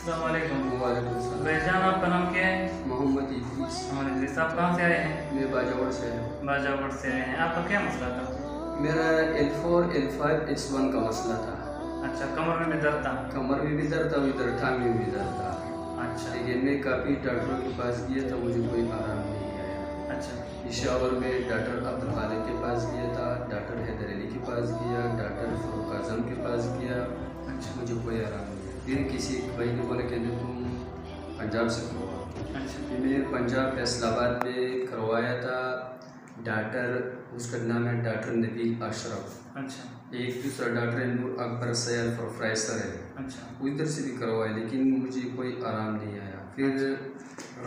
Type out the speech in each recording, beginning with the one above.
अस्सलाम वालेकुम। वालेकुम सलाम। भाईजान, आपका नाम क्या है? मोहम्मद इदरीस। मोहम्मद इदरीस। आप कहाँ से आए हैं? मैं बाजावर से हूँ। बाजावर से आए हैं। आपका क्या मसला था? मेरा L4 L5 S1 का मसला था। अच्छा, कमर में भी दर्द था? कमर में भी दर्द था, इधर टांग में भी दर्द था। अच्छा लेकिन मैं काफ़ी डॉक्टरों के पास गया था, मुझे कोई आराम नहीं आया। अच्छा पेशावर में डॉक्टर अब्दुल खालिक के पास गया था, डॉक्टर हैदर अली के पास गया, डॉक्टर फरूक आजम के पास गया। अच्छा मुझे कोई आराम नहीं आया। फिर किसी भाई ने बोला कि तुम पंजाब से करो। अच्छा फिर मैंने पंजाब फैसलाबाद में करवाया था। डॉक्टर, उसका नाम है डॉक्टर नबील अशरफ। अच्छा एक दूसरा डॉक्टर है नूर अकबर सैयद प्रोफेसर है, अच्छा उधर से भी करवाया, लेकिन मुझे कोई आराम नहीं आया। फिर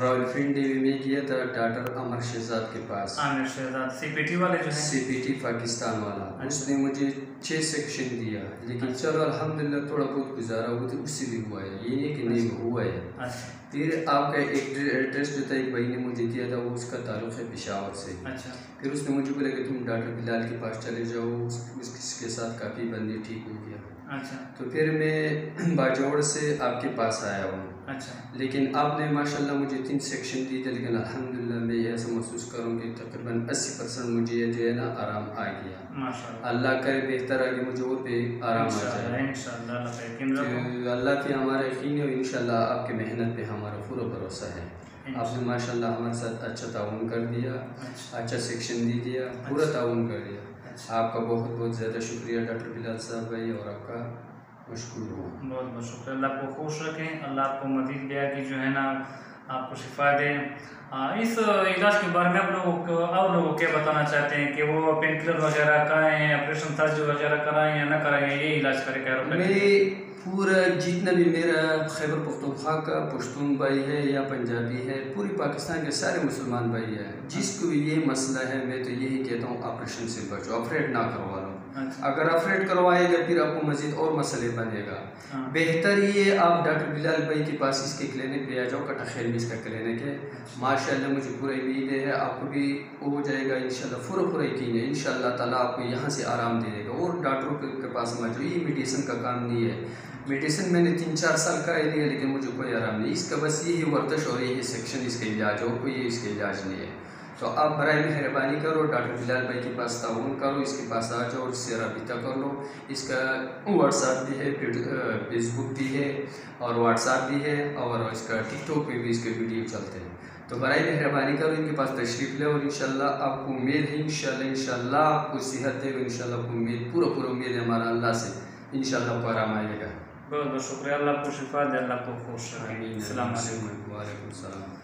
रावलपिंडी में गया था डॉक्टर अमर शहजाद के पास, आमिर शहजाद CPT वाले जो है। CPT पाकिस्तान वाला। उसने मुझे 6 सेक्शन दिया, लेकिन चलो अल्हम्दुलिल्लाह थोड़ा बहुत गुजारा हुआ तो उससे भी हुआ है, ये नहीं कि नहीं हुआ है। अच्छा फिर आपका एक टेस्ट जो था एक भाई ने मुझे किया था, वो उसका ताल्लुक़ है पेशावर से। अच्छा फिर उसने मुझे बोला कि तुम डॉक्टर बिलाल के पास चले जाओ, उसके साथ काफ़ी बंदी ठीक हो गया। अच्छा तो फिर मैं बाजौड़ से आपके पास आया हूँ। अच्छा लेकिन आपने माशाल्लाह मुझे 3 सेक्शन दिए थे, लेकिन अल्हम्दुलिल्लाह मैं ऐसा महसूस करूँ कि तकरीबन 80% मुझे जो है ना आराम आ गया। माशाल्लाह। अल्लाह करे बेहतर आगे मुझे और भी आराम आ जाए। इंशाल्लाह अल्लाह का यकीन रखो। तो अल्लाह पे हमारा यकीन है, इंशाल्लाह आपकी मेहनत पे हमारा पूरा भरोसा है। आपने माशाल्लाह हमारे साथ अच्छा ताउन कर दिया, अच्छा सेक्शन दे दिया, पूरा ताउन कर दिया। आपका बहुत बहुत ज़्यादा शुक्रिया डॉक्टर बिलाल साहब भाई, और आपका मशकूर हूँ। बहुत बहुत शुक्रिया। अल्लाह आपको खुश रखें, अल्लाह आपको मज़ीद ब्या की जो है ना आपको शिफा दें। इस इलाज के बारे में आप लोगों को और लोगों को क्या बताना चाहते हैं कि वो पेन किलर वगैरह कराएँ, ऑपरेशन सर्जरी वगैरह कराएँ या ना कराएँ, ये इलाज करें क्या? मैं पूरा जितना भी मेरा खैबर पख्तूनख्वा का पश्तून भाई है या पंजाबी है, पूरी पाकिस्तान के सारे मुसलमान भाई हैं, जिसको भी ये मसला है, मैं तो यही कहता हूँ ऑपरेशन से बचो, ऑपरेट ना करवा लो। अगर ऑपरेट करवाएगा फिर आपको मजीद और मसले बनेगा। बेहतर ये आप डॉक्टर बिलाल भाई के पास इसके क्लिनिक पे आ जाओ, कटा खैर भी इसका क्लिनिक है। माशाल्लाह मुझे पूरा उम्मीद है आपको भी हो जाएगा इंशाल्लाह, पूरा यकीन है इंशाल्लाह ताला आपको यहाँ से आराम दे देगा। और डॉक्टरों के पास मत जाओ, ये मेडिसिन का काम नहीं है। मेडिसिन मैंने 3-4 साल का लिया, लेकिन मुझे कोई आराम नहीं। इसका बस यही वर्जिश और यही सेक्शन इसका इलाज हो, कोई इसका इलाज नहीं है। तो आप बराए मेहरबानी करो, डॉक्टर बिलाल भाई के पास ताउन करो, इसके पास आ जाओ और इससे रब्ता कर लो। इसका व्हाट्सएप भी है, फेसबुक भी है और व्हाट्सएप भी है, और इसका टिकटॉक पे भी इसके वीडियो चलते हैं। तो बराए मेहरबानी करो, इनके पास तशरीफ़ ले, और इंशाल्लाह आपको उम्मीद है, इंशाल्लाह आपको सेहत देगा, इंशाल्लाह आपको उम्मीद पूरा उम्मीद है हमारा अल्लाह से, इंशाल्लाह आपको आराम आएगा। बहुत बहुत शुक्रिया। अल्लाह आपको शिफा दे, अल्लाह आपको खुश रखे। अस्सलाम वालेकुम। वालेकुम सलाम।